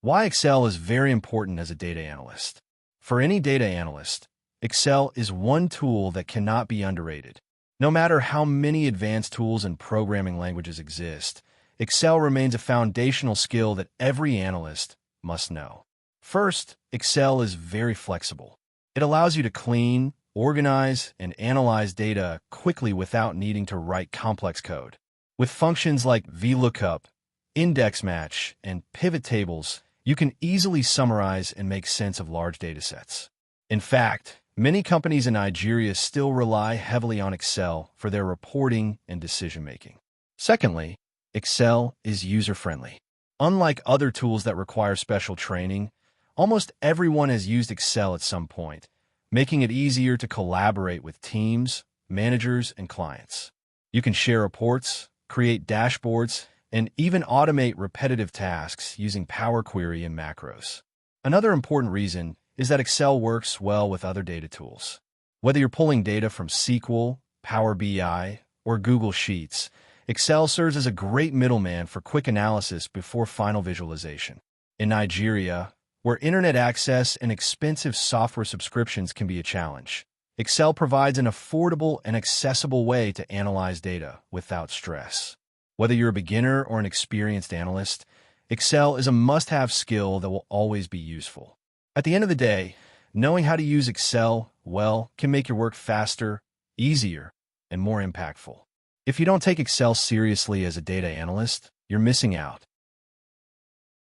Why Excel is very important as a data analyst. For any data analyst, Excel is one tool that cannot be underrated. No matter how many advanced tools and programming languages exist, Excel remains a foundational skill that every analyst must know. First, Excel is very flexible. It allows you to clean, organize, and analyze data quickly without needing to write complex code. With functions like VLOOKUP, index match, and pivot tables, you can easily summarize and make sense of large datasets. In fact, many companies in Nigeria still rely heavily on Excel for their reporting and decision-making. Secondly, Excel is user-friendly. Unlike other tools that require special training, almost everyone has used Excel at some point, making it easier to collaborate with teams, managers, and clients. You can share reports, create dashboards, and even automate repetitive tasks using Power Query and macros. Another important reason is that Excel works well with other data tools. Whether you're pulling data from SQL, Power BI, or Google Sheets, Excel serves as a great middleman for quick analysis before final visualization. In Nigeria, where internet access and expensive software subscriptions can be a challenge, Excel provides an affordable and accessible way to analyze data without stress. Whether you're a beginner or an experienced analyst, Excel is a must-have skill that will always be useful. At the end of the day, knowing how to use Excel well can make your work faster, easier, and more impactful. If you don't take Excel seriously as a data analyst, you're missing out.